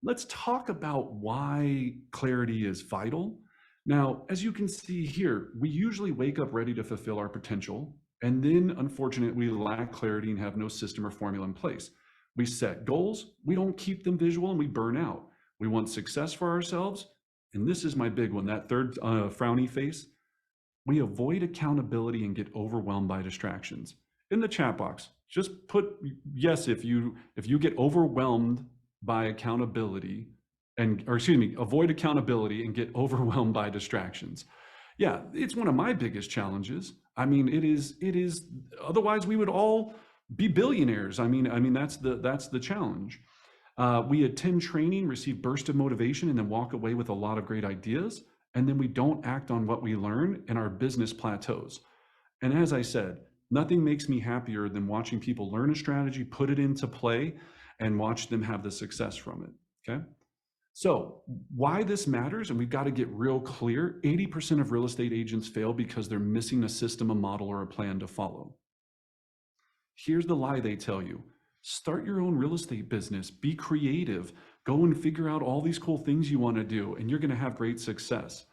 let's talk about why clarity is vital. Now, as you can see here, we usually wake up ready to fulfill our potential, and then unfortunately, we lack clarity and have no system or formula in place. We set goals, we don't keep them visual, and we burn out. We want success for ourselves, and this is my big one, that third frowny face. We avoid accountability and get overwhelmed by distractions. In the chat box, just put yes if you get overwhelmed by accountability or excuse me, avoid accountability and get overwhelmed by distractions. Yeah, it's one of my biggest challenges. I mean, it is otherwise we would all be billionaires. I mean that's the challenge. We attend training, receive burst of motivation, and then walk away with a lot of great ideas. And then we don't act on what we learn, and our business plateaus. And as I said, nothing makes me happier than watching people learn a strategy, put it into play, and watch them have the success from it, okay? So why this matters, and we've got to get real clear, 80% of real estate agents fail because they're missing a system, a model, or a plan to follow. Here's the lie they tell you. Start your own real estate business, be creative, go and figure out all these cool things you want to do, and you're going to have great success.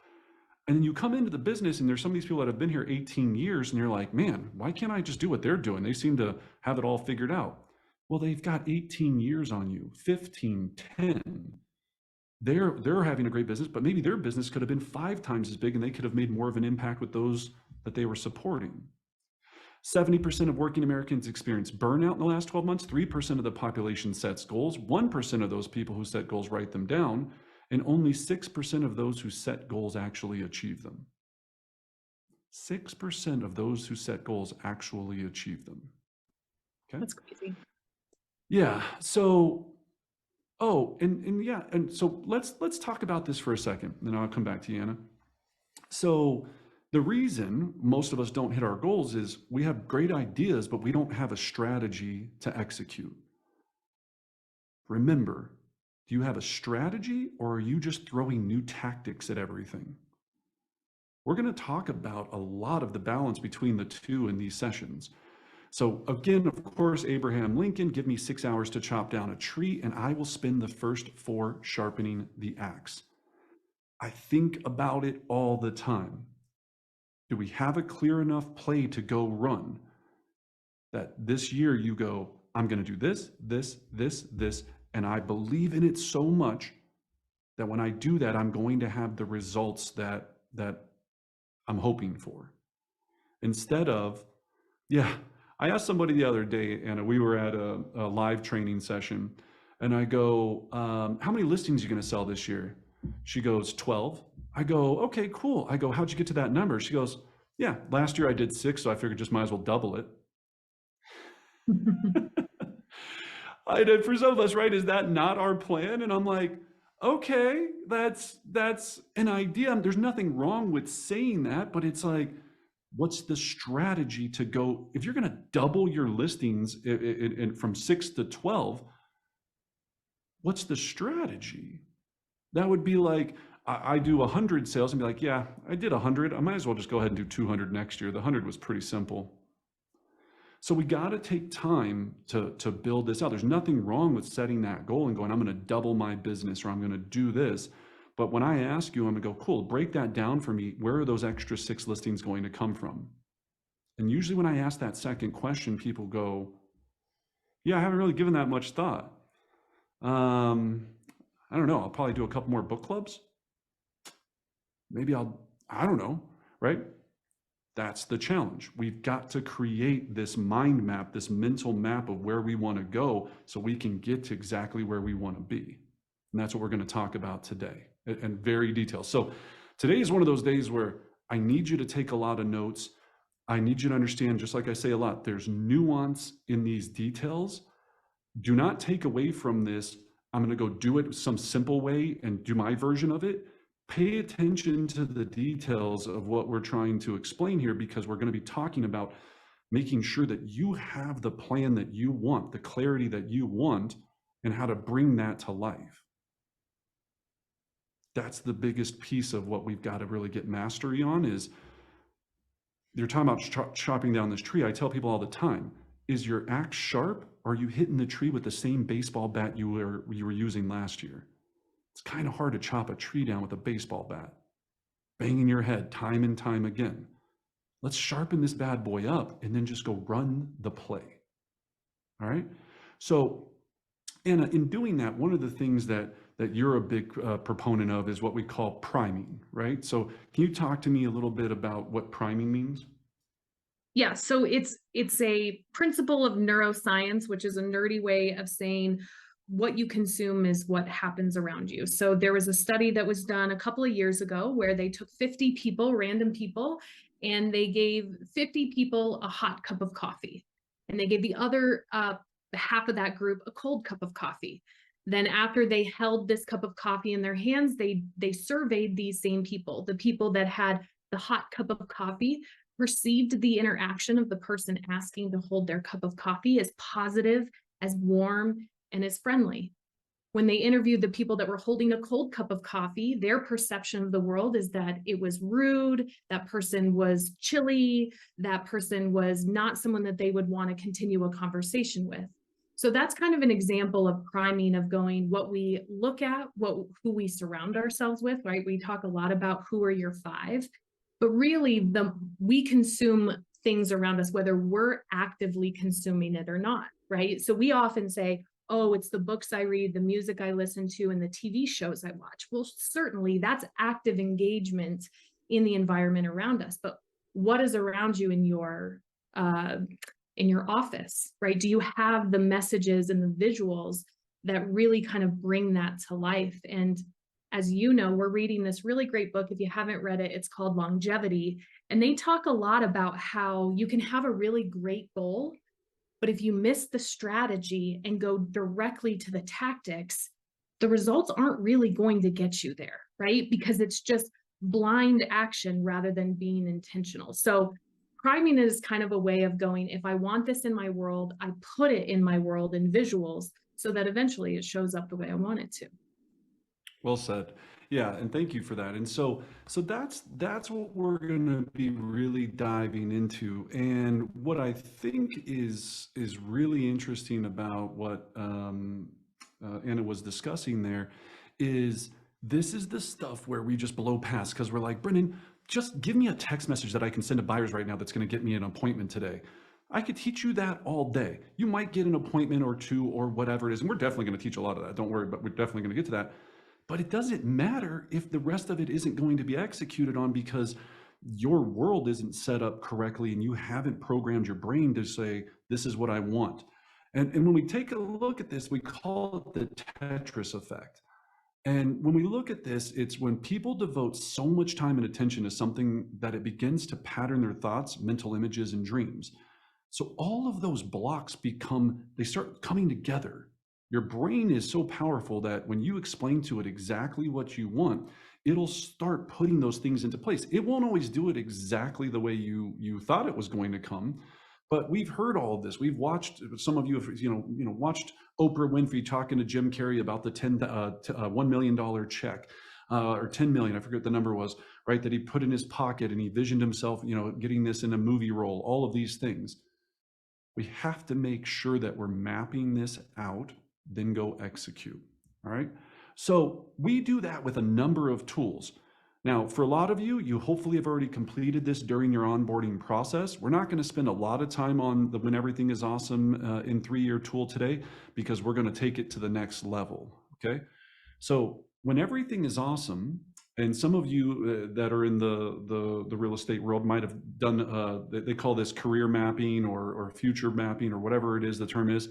And then you come into the business and there's some of these people that have been here 18 years and you're like, man, why can't I just do what they're doing? They seem to have it all figured out. Well, they've got 18 years on you, 15, 10. They're having a great business, but maybe their business could have been 5 times as big and they could have made more of an impact with those that they were supporting. 70% of working Americans experience burnout in the last 12 months. 3% of the population sets goals. 1% of those people who set goals write them down. And only 6% of those who set goals actually achieve them. 6% of those who set goals actually achieve them. Okay. That's crazy. Yeah. So, and so let's talk about this for a second, then I'll come back to you, Anna. So the reason most of us don't hit our goals is we have great ideas, but we don't have a strategy to execute. Remember, do you have a strategy or are you just throwing new tactics at everything? We're going to talk about a lot of the balance between the two in these sessions. So again, of course, Abraham Lincoln, give me 6 hours to chop down a tree and I will spend the first 4 sharpening the axe. I think about it all the time. Do we have a clear enough play to go run that this year you go, I'm going to do this, this, this, this, and I believe in it so much that when I do that, I'm going to have the results that I'm hoping for. Instead of, yeah, I asked somebody the other day, and we were at a live training session, and I go, how many listings are you going to sell this year? She goes, 12. I go, okay, cool. I go, how'd you get to that number? She goes, yeah, last year I did 6, so I figured just might as well double it. I did for some of us, right? Is that not our plan? And I'm like, okay, that's an idea. There's nothing wrong with saying that, but it's like, what's the strategy to go? If you're going to double your listings from 6 to 12, what's the strategy? That would be like, I do 100 sales and be like, yeah, I did 100. I might as well just go ahead and do 200 next year. The 100 was pretty simple. So we got to take time to build this out. There's nothing wrong with setting that goal and going, I'm going to double my business or I'm going to do this. But when I ask you, I'm going to go, cool, break that down for me. Where are those extra 6 listings going to come from? And usually when I ask that second question, people go, yeah, I haven't really given that much thought. I don't know. I'll probably do a couple more book clubs. Maybe I don't know, right? That's the challenge. We've got to create this mind map, this mental map of where we want to go so we can get to exactly where we want to be. And that's what we're going to talk about today in very detail. So today is one of those days where I need you to take a lot of notes. I need you to understand, just like I say a lot, there's nuance in these details. Do not take away from this, I'm going to go do it some simple way and do my version of it. Pay attention to the details of what we're trying to explain here, because we're going to be talking about making sure that you have the plan that you want, the clarity that you want, and how to bring that to life. That's the biggest piece of what we've got to really get mastery on. Is you're talking about chopping down this tree. I tell people all the time, is your axe sharp? Or are you hitting the tree with the same baseball bat you were using last year? It's kind of hard to chop a tree down with a baseball bat, banging your head time and time again. Let's sharpen this bad boy up and then just go run the play. All right. So, Anna, in doing that, one of the things that you're a big proponent of is what we call priming, right? So, can you talk to me a little bit about what priming means? Yeah, so it's a principle of neuroscience, which is a nerdy way of saying what you consume is what happens around you. So there was a study that was done a couple of years ago where they took 50 people, random people, and they gave 50 people a hot cup of coffee. And they gave the other half of that group a cold cup of coffee. Then after they held this cup of coffee in their hands, they surveyed these same people, the people that had the hot cup of coffee perceived the interaction of the person asking to hold their cup of coffee as positive, as warm, and as friendly. When they interviewed the people that were holding a cold cup of coffee, their perception of the world is that it was rude, that person was chilly, that person was not someone that they would want to continue a conversation with. So that's kind of an example of priming, of going what we look at, who we surround ourselves with, right? We talk a lot about who are your five, but really we consume things around us whether we're actively consuming it or not, right? So we often say, oh, it's the books I read, the music I listen to, and the TV shows I watch. Well, certainly that's active engagement in the environment around us. But what is around you uh, in your office, right? Do you have the messages and the visuals that really kind of bring that to life? And as you know, we're reading this really great book. If you haven't read it, it's called Longevity. And they talk a lot about how you can have a really great goal, but if you miss the strategy and go directly to the tactics, the results aren't really going to get you there, right? Because it's just blind action rather than being intentional. So priming is kind of a way of going, if I want this in my world, I put it in my world in visuals so that eventually it shows up the way I want it to. Well said. Yeah, and thank you for that. And so that's what we're going to be really diving into. And what I think is really interesting about what Anna was discussing there is this is the stuff where we just blow past because we're like, Brendan, just give me a text message that I can send to buyers right now that's going to get me an appointment today. I could teach you that all day. You might get an appointment or two or whatever it is. And we're definitely going to teach a lot of that. Don't worry, but we're definitely going to get to that. But it doesn't matter if the rest of it isn't going to be executed on because your world isn't set up correctly and you haven't programmed your brain to say, this is what I want. And when we take a look at this, we call it the Tetris effect. And when we look at this, it's when people devote so much time and attention to something that it begins to pattern their thoughts, mental images, and dreams. So all of those blocks they start coming together. Your brain is so powerful that when you explain to it exactly what you want, it'll start putting those things into place. It won't always do it exactly the way you thought it was going to come, but we've heard all of this. We've watched, some of you have watched Oprah Winfrey talking to Jim Carrey about the $1 million check, or 10 million, I forget what the number was, right? That he put in his pocket and he visioned himself, getting this in a movie role, all of these things. We have to make sure that we're mapping this out, then go execute. All right. So we do that with a number of tools. Now, for a lot of you, you hopefully have already completed this during your onboarding process. We're not going to spend a lot of time on the When Everything is Awesome in 3-year tool today because we're going to take it to the next level. Okay. So when everything is awesome, and some of you that are in the real estate world might have done, they call this career mapping or future mapping or whatever it is the term is.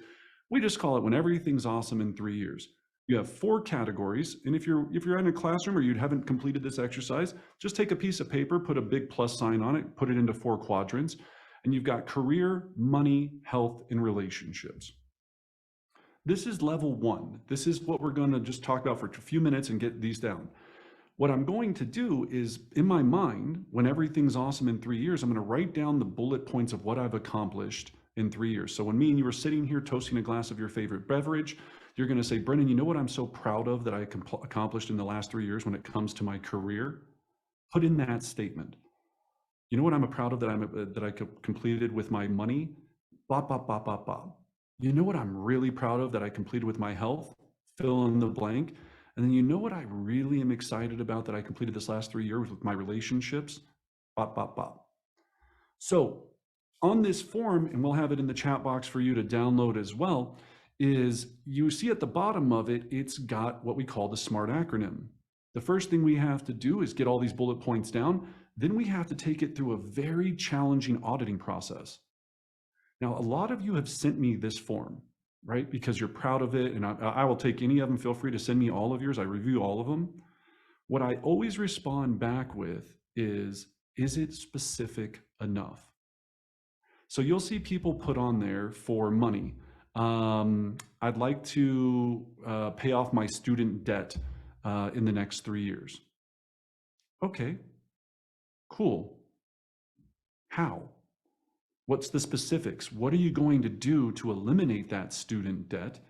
We just call it when everything's awesome in 3 years. You have 4 categories, and if you're in a classroom or you haven't completed this exercise, just take a piece of paper, put a big plus sign on it, put it into 4 quadrants, and you've got career, money, health, and relationships. This is level 1. This is what we're going to just talk about for a few minutes and get these down. What I'm going to do is, in my mind, when everything's awesome in 3 years, I'm going to write down the bullet points of what I've accomplished in 3 years. So when me and you were sitting here toasting a glass of your favorite beverage, you're going to say, Brendan, you know what I'm so proud of that I accomplished in the last 3 years when it comes to my career? Put in that statement. You know what I'm proud of that I completed with my money? Bop, bop, bop, bop, bop. You know what I'm really proud of that I completed with my health? Fill in the blank. And then you know what I really am excited about that I completed this last 3 years with my relationships? Bop, bop, bop. So on this form, and we'll have it in the chat box for you to download as well, is you see at the bottom of it, it's got what we call the SMART acronym. The first thing we have to do is get all these bullet points down. Then we have to take it through a very challenging auditing process. Now, a lot of you have sent me this form, right? Because you're proud of it, and I will take any of them. Feel free to send me all of yours. I review all of them. What I always respond back with is it specific enough? So you'll see people put on there for money. I'd like to pay off my student debt in the next 3 years. Okay, cool. How? What's the specifics? What are you going to do to eliminate that student debt?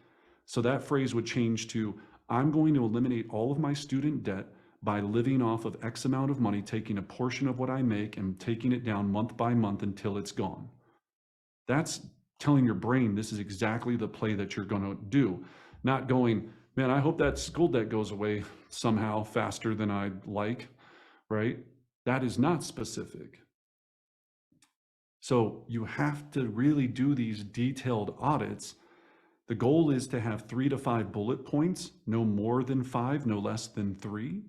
So that phrase would change to, I'm going to eliminate all of my student debt by living off of X amount of money, taking a portion of what I make and taking it down month by month until it's gone. That's telling your brain this is exactly the play that you're going to do. Not going, man, I hope that school debt goes away somehow faster than I'd like, right? That is not specific. So you have to really do these detailed audits. The goal is to have 3 to 5 bullet points, no more than 5, no less than 3.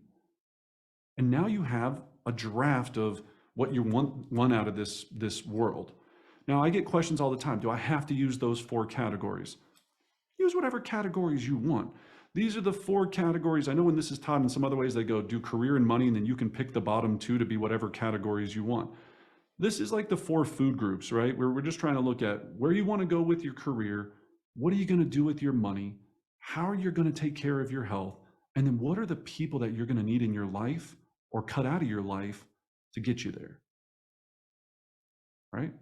And now you have a draft of what you want out of this world. Now, I get questions all the time. Do I have to use those 4 categories? Use whatever categories you want. These are the 4 categories. I know when this is taught in some other ways, they go do career and money, and then you can pick the bottom 2 to be whatever categories you want. This is like the 4 food groups, right? Where we're just trying to look at where you want to go with your career. What are you going to do with your money? How are you going to take care of your health? And then what are the people that you're going to need in your life or cut out of your life to get you there? Right?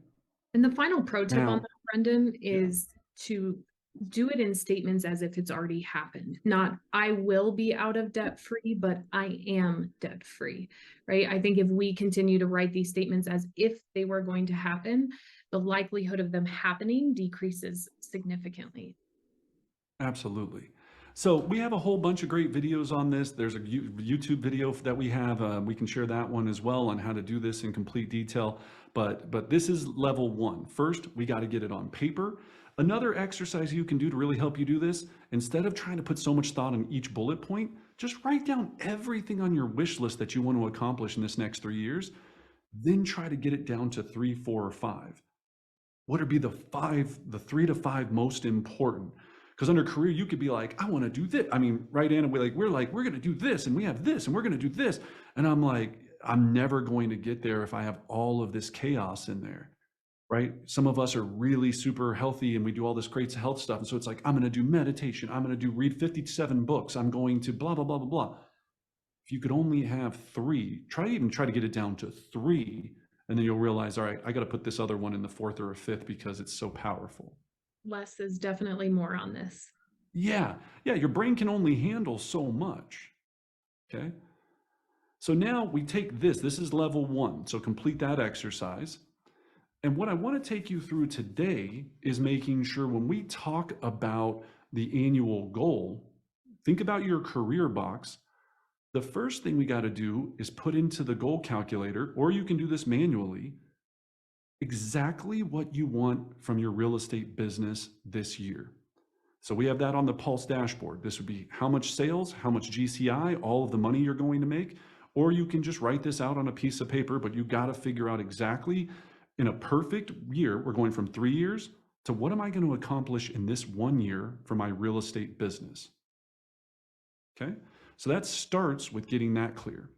And the final pro tip on Now, that, Brendan, yeah, is to do it in statements as if it's already happened. Not, I will be out of debt free, but I am debt free, right? I think if we continue to write these statements as if they were going to happen, the likelihood of them happening decreases significantly. absolutely. So we have a whole bunch of great videos on this. There's a YouTube video that we have. We can share that one as well on how to do this in complete detail. But this is level 1. First, we got to get it on paper. Another exercise you can do to really help you do this, instead of trying to put so much thought on each bullet point, just write down everything on your wish list that you want to accomplish in this next 3 years. Then try to get it down to 3, 4, or 5. What would be the 3 to 5 most important? Because under career, you could be like, I want to do this. I mean, right, Anna, we're going to do this, and we have this, and we're going to do this. And I'm like, I'm never going to get there if I have all of this chaos in there, right? Some of us are really super healthy and we do all this great health stuff. And so it's like, I'm going to do meditation. I'm going to read 57 books. I'm going to blah, blah, blah, blah, blah. If you could only have 3, try to get it down to 3. And then you'll realize, all right, I got to put this other one in the 4th or a 5th because it's so powerful. Less is definitely more on this. Yeah, your brain can only handle so much, okay? So now we take this is level 1, so complete that exercise. And what I want to take you through today is making sure when we talk about the annual goal, think about your career box. The first thing we got to do is put into the goal calculator, or you can do this manually, exactly what you want from your real estate business this year. So we have that on the Pulse dashboard. This would be how much sales, how much GCI, all of the money you're going to make, or you can just write this out on a piece of paper, but you got to figure out exactly in a perfect year, we're going from 3 years to what am I going to accomplish in this 1 year for my real estate business? Okay, so that starts with getting that clear.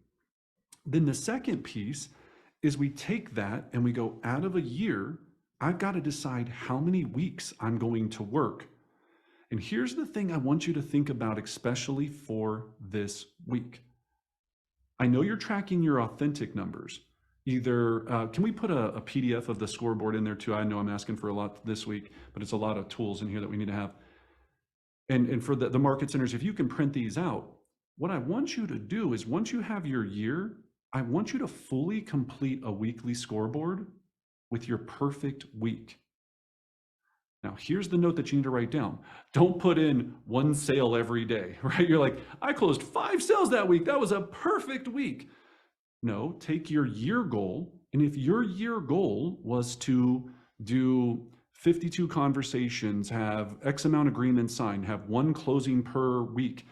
Then the second piece is we take that and we go out of a year, I've got to decide how many weeks I'm going to work. And here's the thing I want you to think about, especially for this week. I know you're tracking your authentic numbers. Either, can we put a PDF of the scoreboard in there too? I know I'm asking for a lot this week, but it's a lot of tools in here that we need to have. And for the market centers, if you can print these out, what I want you to do is once you have your year, I want you to fully complete a weekly scoreboard with your perfect week. Now, here's the note that you need to write down. Don't put in one sale every day, right? You're like, I closed 5 sales that week. That was a perfect week. No, take your year goal. And if your year goal was to do 52 conversations, have X amount of agreements signed, have 1 closing per week,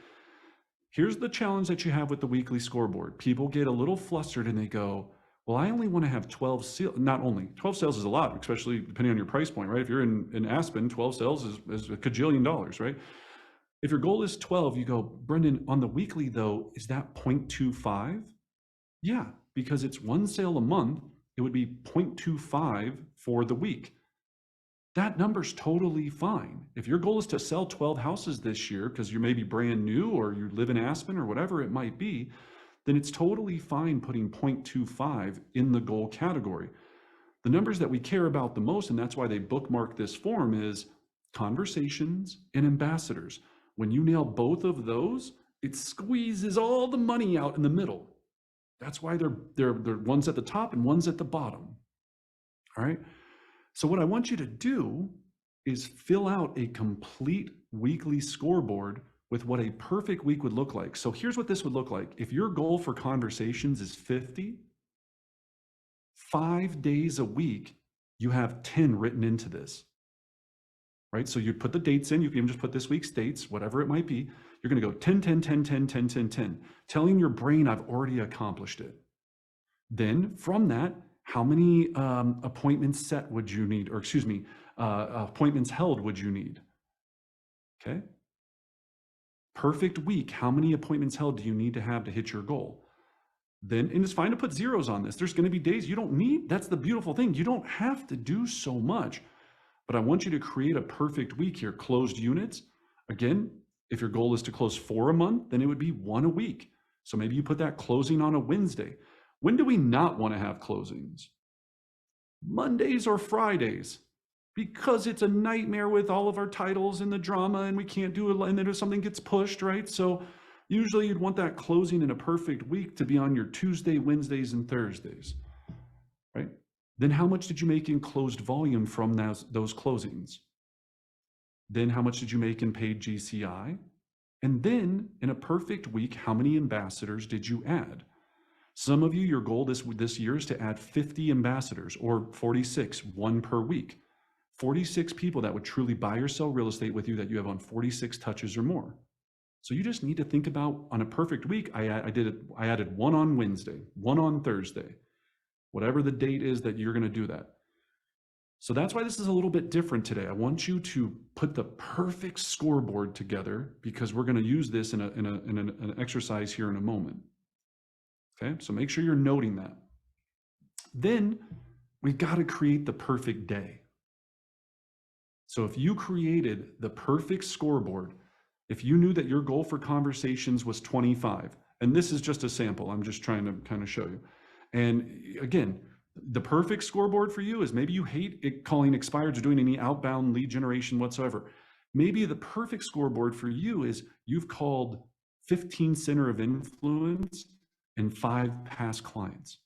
here's the challenge that you have with the weekly scoreboard. People get a little flustered and they go, well, I only want to have 12 sales. Not only 12 sales is a lot, especially depending on your price point, right? If you're in Aspen, 12 sales is a cajillion dollars, right? If your goal is 12, you go, Brendan, on the weekly though, is that 0.25? Yeah, because it's 1 sale a month, it would be 0.25 for the week. That number's totally fine. If your goal is to sell 12 houses this year because you're maybe brand new or you live in Aspen or whatever it might be, then it's totally fine putting 0.25 in the goal category. The numbers that we care about the most, and that's why they bookmark this form, is conversations and ambassadors. When you nail both of those, it squeezes all the money out in the middle. That's why they're one's at the top and one's at the bottom. All right. So what I want you to do is fill out a complete weekly scoreboard with what a perfect week would look like. So here's what this would look like. If your goal for conversations is 50, 5 days a week, you have 10 written into this, right? So you put the dates in, you can even just put this week's dates, whatever it might be. You're going to go 10, 10, 10, 10, 10, 10, 10, telling your brain I've already accomplished it. Then from that, how many appointments set would you need, or excuse me, appointments held would you need? Okay. Perfect week, how many appointments held do you need to have to hit your goal? Then, and it's fine to put zeros on this. There's going to be days you don't need, that's the beautiful thing. You don't have to do so much, but I want you to create a perfect week here. Closed units. Again, if your goal is to close 4 a month, then it would be 1 a week. So maybe you put that closing on a Wednesday. When do we not want to have closings? Mondays or Fridays, because it's a nightmare with all of our titles and the drama and we can't do it, and then if something gets pushed, right? So usually you'd want that closing in a perfect week to be on your Tuesday, Wednesdays, and Thursdays, right? Then how much did you make in closed volume from those closings? Then how much did you make in paid GCI? And then in a perfect week, how many ambassadors did you add? Some of you, your goal this year is to add 50 ambassadors, or 46, 1 per week. 46 people that would truly buy or sell real estate with you that you have on 46 touches or more. So you just need to think about, on a perfect week, I added 1 on Wednesday, 1 on Thursday, whatever the date is that you're going to do that. So that's why this is a little bit different today. I want you to put the perfect scoreboard together because we're going to use this in an exercise here in a moment. Okay, so make sure you're noting that. Then we've got to create the perfect day. So if you created the perfect scoreboard, if you knew that your goal for conversations was 25, and this is just a sample, I'm just trying to kind of show you. And again, the perfect scoreboard for you is maybe you hate calling expireds or doing any outbound lead generation whatsoever. Maybe the perfect scoreboard for you is you've called 15 center of influence and 5 past clients.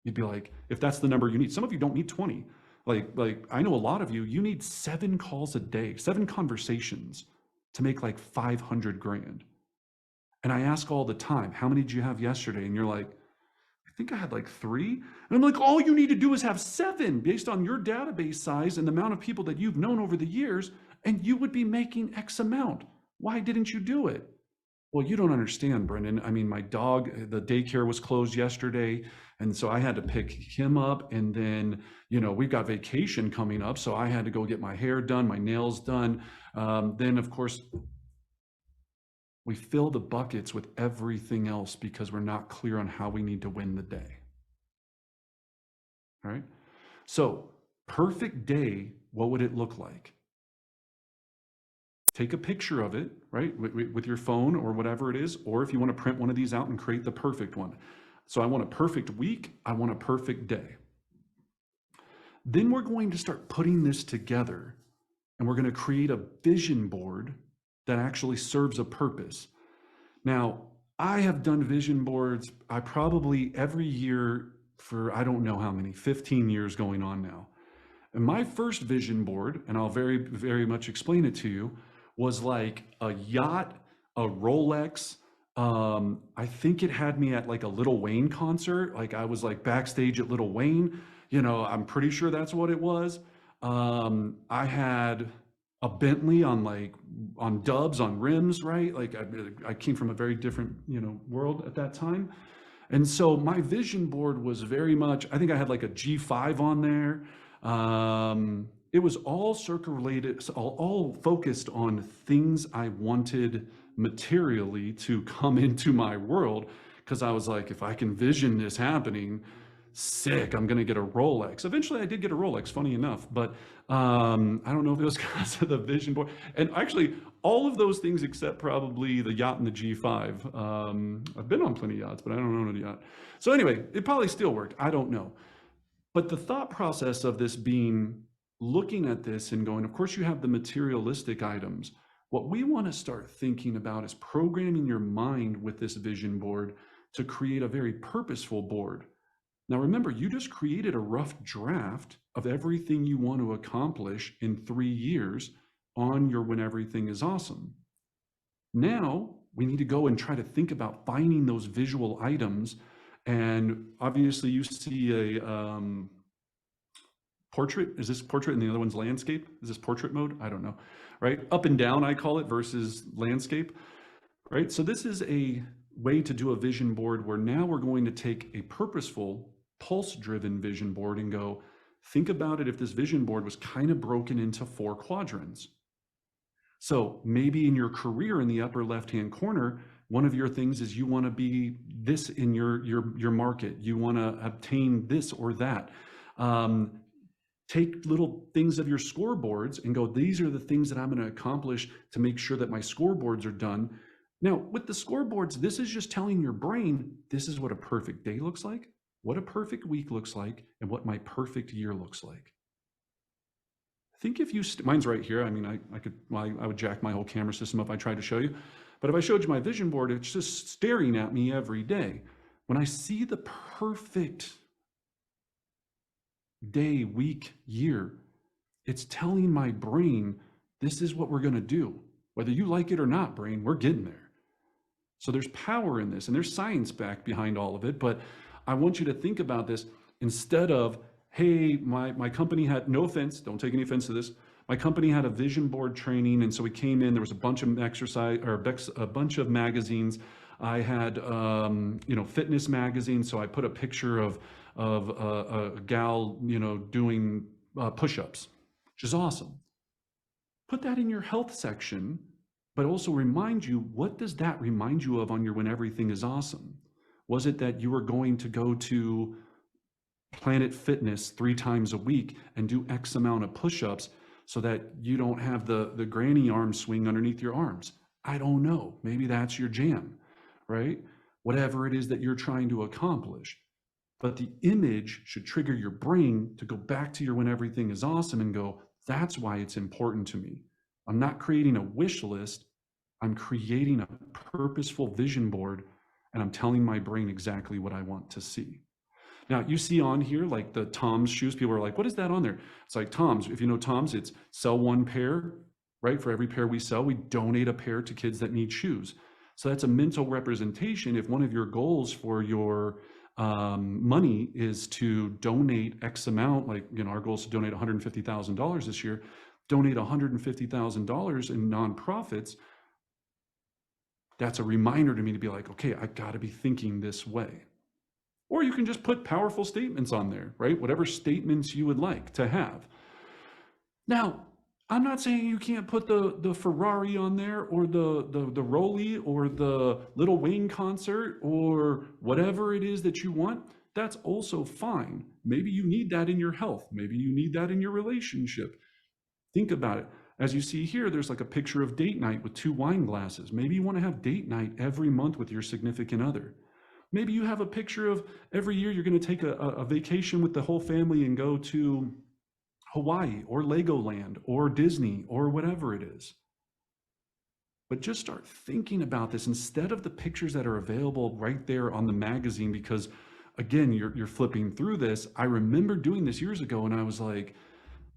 You'd be like, if that's the number you need. Some of you don't need 20. Like I know a lot of you, you need 7 calls a day, 7 conversations to make like 500 grand. And I ask all the time, how many did you have yesterday? And you're like, I think I had like 3. And I'm like, all you need to do is have 7 based on your database size and the amount of people that you've known over the years, and you would be making X amount. Why didn't you do it? Well, you don't understand, Brendan. I mean, my dog, the daycare was closed yesterday, and so I had to pick him up. And then, we've got vacation coming up, so I had to go get my hair done, my nails done. Then, of course, we fill the buckets with everything else because we're not clear on how we need to win the day. All right? So, perfect day, what would it look like? Take a picture of it, right, with your phone or whatever it is, or if you want to print one of these out and create the perfect one. So I want a perfect week, I want a perfect day. Then we're going to start putting this together, and we're going to create a vision board that actually serves a purpose. Now, I have done vision boards, I probably every year for, I don't know how many, 15 years going on now. And my first vision board, and I'll very, very much explain it to you, was like a yacht, a Rolex. I think it had me at like a Lil Wayne concert. Like I was like backstage at Lil Wayne. You know, I'm pretty sure that's what it was. I had a Bentley on like on dubs on rims, right? Like I came from a very different, you know, world at that time. And so my vision board was very much, I think I had like a G5 on there. It was all circle related, all focused on things I wanted materially to come into my world. Because I was like, if I can vision this happening, sick, I'm going to get a Rolex. Eventually, I did get a Rolex, funny enough, but I don't know if it was because of the vision board. And actually, all of those things except probably the yacht and the G5. I've been on plenty of yachts, but I don't own a yacht. So anyway, it probably still worked. I don't know. But the thought process of this being looking at this and going, of course, you have the materialistic items. What we want to start thinking about is programming your mind with this vision board to create a very purposeful board. Now, remember, you just created a rough draft of everything you want to accomplish in 3 years on your When Everything is Awesome. Now, we need to go and try to think about finding those visual items. And obviously, you see a portrait. Is this portrait and the other one's landscape? Is this portrait mode? I don't know, right? Up and down, I call it, versus landscape, right? So this is a way to do a vision board where now we're going to take a purposeful, pulse-driven vision board and go, think about it if this vision board was kind of broken into 4 quadrants. So maybe in your career in the upper left-hand corner, one of your things is you want to be this in your market. You want to obtain this or that. Take little things of your scoreboards and go, these are the things that I'm going to accomplish to make sure that my scoreboards are done. Now, with the scoreboards, this is just telling your brain, this is what a perfect day looks like, what a perfect week looks like, and what my perfect year looks like. I think if you, mine's right here. I mean, I would jack my whole camera system up if I tried to show you. But if I showed you my vision board, it's just staring at me every day. When I see the perfect day, week, year, it's telling my brain, this is what we're going to do. Whether you like it or not, brain, we're getting there. So there's power in this, and there's science back behind all of it. But I want you to think about this instead of, hey, my company had, no offense, don't take any offense to this. My company had a vision board training, and so we came in, there was a bunch of exercise, or a bunch of magazines. I had, fitness magazines, so I put a picture of a gal, doing push-ups, which is awesome. Put that in your health section, but also remind you, what does that remind you of on your When Everything is Awesome? Was it that you were going to go to Planet Fitness 3 times a week and do X amount of push-ups so that you don't have the granny arm swing underneath your arms? I don't know. Maybe that's your jam, right? Whatever it is that you're trying to accomplish. But the image should trigger your brain to go back to your When Everything is Awesome and go, that's why it's important to me. I'm not creating a wish list. I'm creating a purposeful vision board, and I'm telling my brain exactly what I want to see. Now, you see on here, like the Tom's shoes, people are like, what is that on there? It's like Tom's. If you know Tom's, it's sell 1 pair, right? For every pair we sell, we donate a pair to kids that need shoes. So that's a mental representation. If one of your goals for your money is to donate X amount, like, our goal is to donate $150,000 this year, donate $150,000 in nonprofits, that's a reminder to me to be like, okay, I got to be thinking this way. Or you can just put powerful statements on there, right? Whatever statements you would like to have. Now, I'm not saying you can't put the Ferrari on there, or the Rolly, or the Lil Wayne concert, or whatever it is that you want. That's also fine. Maybe you need that in your health. Maybe you need that in your relationship. Think about it. As you see here, there's like a picture of date night with 2 wine glasses. Maybe you want to have date night every month with your significant other. Maybe you have a picture of every year you're going to take a vacation with the whole family and go to Hawaii or Legoland or Disney or whatever it is. But just start thinking about this instead of the pictures that are available right there on the magazine, because again, you're flipping through this. I remember doing this years ago, and I was like,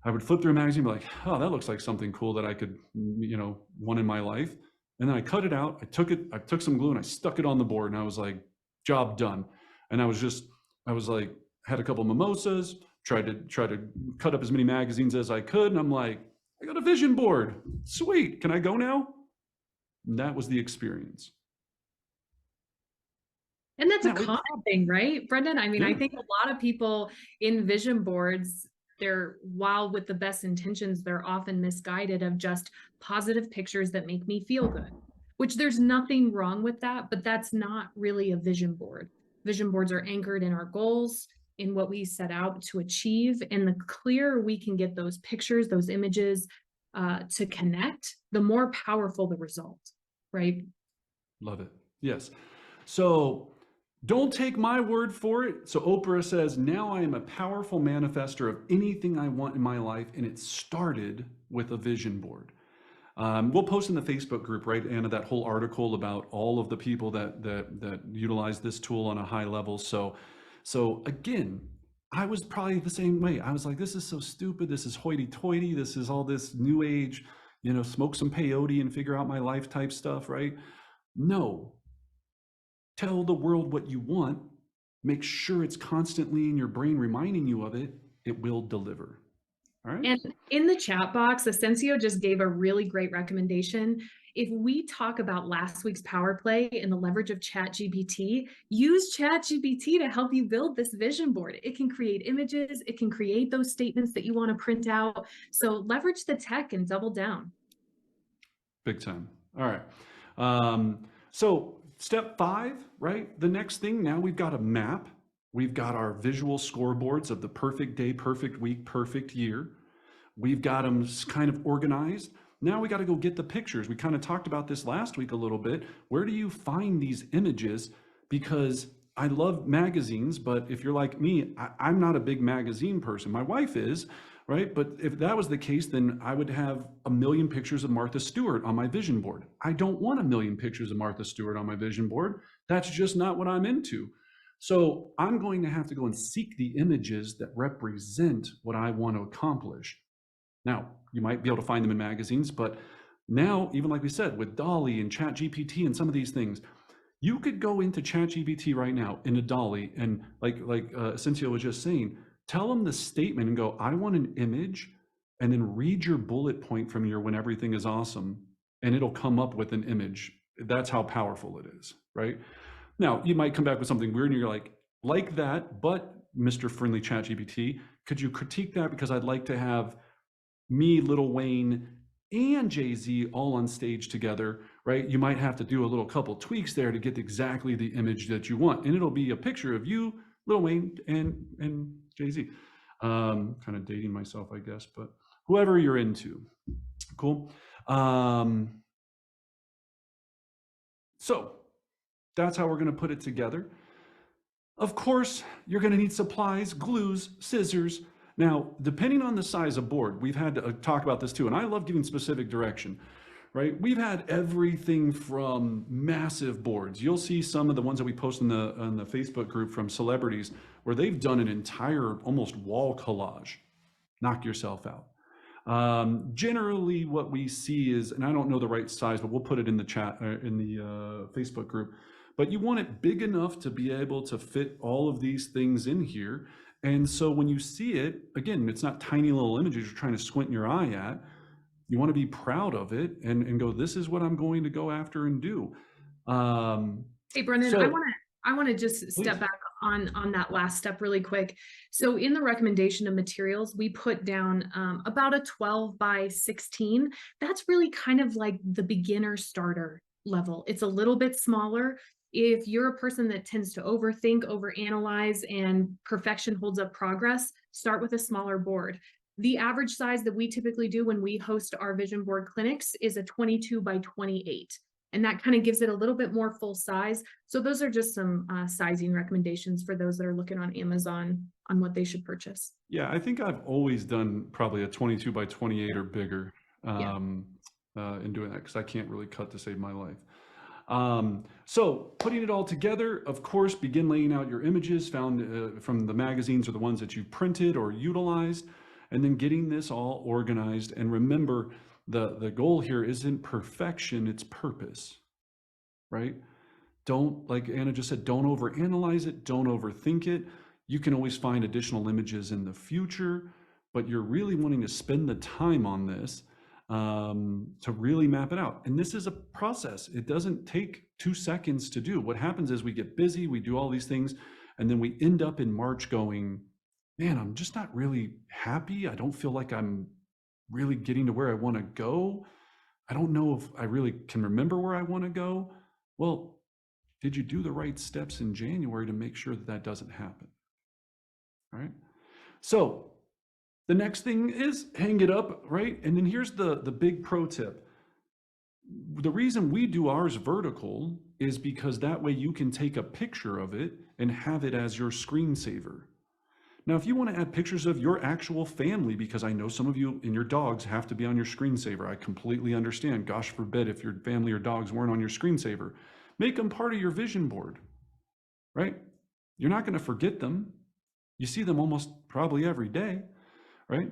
I would flip through a magazine, be like, oh, that looks like something cool that I could, want in my life. And then I cut it out. I took some glue and I stuck it on the board, and I was like, job done. And I was like, had a couple mimosas, tried to cut up as many magazines as I could, and I'm like, I got a vision board. Sweet. Can I go now? And that was the experience. And that's a Now common thing, right, Brendan? I mean, I yeah, think a lot of people in vision boards, while with the best intentions, they're often misguided of just positive pictures that make me feel good, which there's nothing wrong with that, but that's not really a vision board. Vision boards are anchored in our goals, in what we set out to achieve. And the clearer we can get those pictures, those images to connect, the more powerful the result, right? love it. Yes. So don't take my word for it. So Oprah says, now I am a powerful manifester of anything I want in my life. And it started with a vision board. We'll post in the Facebook group, right, Anna, that whole article about all of the people that utilize this tool on a high level. So again, I was probably the same way. I was like, this is so stupid. This is hoity-toity. This is all this new age, smoke some peyote and figure out my life type stuff, right? No, tell the world what you want. Make sure it's constantly in your brain reminding you of it. It will deliver. All right. And in the chat box, Asensio just gave a really great recommendation. If we talk about last week's power play and the leverage of ChatGPT, use ChatGPT to help you build this vision board. It can create images, it can create those statements that you want to print out. So leverage the tech and double down. Big time. All right. So step 5, right? The next thing, now we've got a map. We've got our visual scoreboards of the perfect day, perfect week, perfect year. We've got them kind of organized. Now we got to go get the pictures. We kind of talked about this last week a little bit. Where do you find these images? Because I love magazines, but if you're like me, I'm not a big magazine person. My wife is, right? But if that was the case, then I would have a million pictures of Martha Stewart on my vision board. I don't want a million pictures of Martha Stewart on my vision board. That's just not what I'm into. So I'm going to have to go and seek the images that represent what I want to accomplish. Now, you might be able to find them in magazines, but now, even like we said, with Dolly and ChatGPT and some of these things, you could go into ChatGPT right now in a Dolly and like Cynthia was just saying, tell them the statement and go, I want an image, and then read your bullet point from your when everything is awesome, and it'll come up with an image. That's how powerful it is, right? Now, you might come back with something weird and you're like that, but Mr. Friendly ChatGPT, could you critique that? Because I'd like to have me, Lil Wayne, and Jay-Z all on stage together, right? You might have to do a little couple tweaks there to get exactly the image that you want. And it'll be a picture of you, Lil Wayne, and Jay-Z. Kind of dating myself, I guess, but whoever you're into. Cool. So that's how we're going to put it together. Of course, you're going to need supplies, glues, scissors. Now, depending on the size of board, we've had to talk about this too, and I love giving specific direction, right? We've had everything from massive boards. You'll see some of the ones that we post on the Facebook group from celebrities where they've done an entire almost wall collage. Knock yourself out. Generally, what we see is, and I don't know the right size, but we'll put it in the chat, in the Facebook group, but you want it big enough to be able to fit all of these things in here. And so when you see it, again, it's not tiny little images you're trying to squint your eye at. You want to be proud of it and go, this is what I'm going to go after and do. Hey, Brendan, so, I want to just step back on that last step really quick. So in the recommendation of materials, we put down about a 12 by 16. That's really kind of like the beginner starter level. It's a little bit smaller. If you're a person that tends to overthink, overanalyze, and perfection holds up progress, start with a smaller board. The average size that we typically do when we host our vision board clinics is a 22 by 28. And that kind of gives it a little bit more full size. So those are just some sizing recommendations for those that are looking on Amazon on what they should purchase. Yeah, I think I've always done probably a 22 by 28 or bigger in doing that because I can't really cut to save my life. So putting it all together, of course, begin laying out your images found from the magazines or the ones that you've printed or utilized. and then getting this all organized. And remember, the goal here isn't perfection, it's purpose, right? Don't, like Anna just said, don't overanalyze it, don't overthink it. You can always find additional images in the future, but you're really wanting to spend the time on this to really map it out. And this is a process. It doesn't take 2 seconds to do. What happens is we get busy, we do all these things, and then we end up in March going, man, I'm just not really happy. I don't feel like I'm really getting to where I want to go. I don't know if I really can remember where I want to go. Well, did you do the right steps in January to make sure that that doesn't happen? All right. So the next thing is hang it up, right? And then here's the big pro tip. The reason we do ours vertical is because that way you can take a picture of it and have it as your screensaver. Now, if you want to add pictures of your actual family, because I know some of you and your dogs have to be on your screensaver, I completely understand. Gosh forbid if your family or dogs weren't on your screensaver. Make them part of your vision board, right? You're not going to forget them. You see them almost probably every day, right?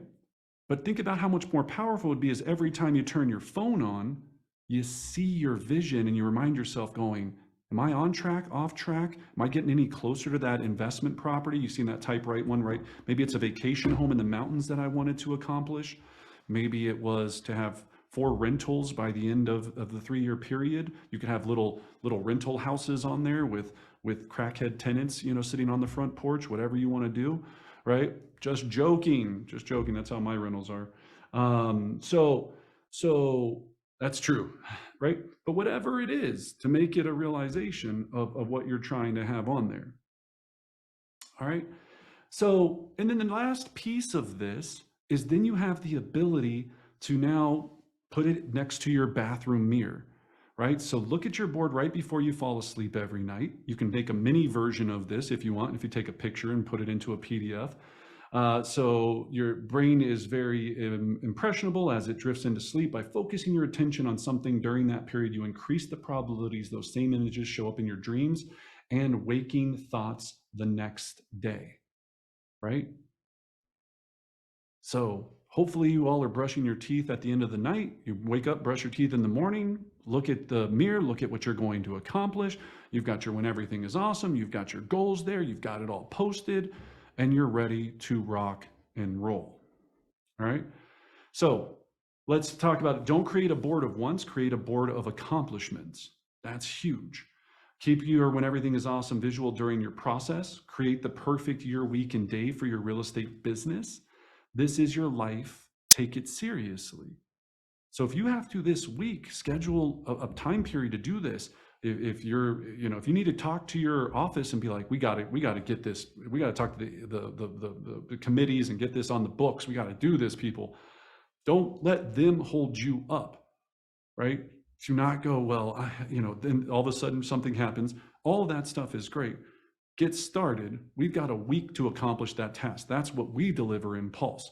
But think about how much more powerful it would be as every time you turn your phone on, you see your vision and you remind yourself going, am I on track, off track? Am I getting any closer to that investment property? You've seen that type right one, right? Maybe it's a vacation home in the mountains that I wanted to accomplish. Maybe it was to have 4 rentals by the end of the 3-year period. You could have little rental houses on there with crackhead tenants, you know, sitting on the front porch, whatever you want to do, right? Just joking. That's how my rentals are. So that's true, right? But whatever it is, to make it a realization of what you're trying to have on there. All right. So, and then the last piece of this is then you have the ability to now put it next to your bathroom mirror, right? So look at your board right before you fall asleep every night. You can make a mini version of this if you want, if you take a picture and put it into a PDF. So your brain is very impressionable as it drifts into sleep. By focusing your attention on something during that period, you increase the probabilities those same images show up in your dreams and waking thoughts the next day, right? So hopefully you all are brushing your teeth at the end of the night. You wake up, brush your teeth in the morning, look at the mirror, look at what you're going to accomplish. You've got your when everything is awesome. You've got your goals there. You've got it all posted and you're ready to rock and roll. All right. So let's talk about it. Don't create a board of wants, create a board of accomplishments. That's huge. Keep your when everything is awesome visual during your process. Create the perfect year, week, and day for your real estate business. This is your life. Take it seriously. So if you have to this week, schedule a time period to do this. If you're, you know, if you need to talk to your office and be like, we got to get this, we got to talk to the committees and get this on the books. We got to do this, people. Don't let them hold you up, right? Do not go, well, you know, then all of a sudden something happens. All that stuff is great. Get started. We've got a week to accomplish that task. That's what we deliver in Pulse.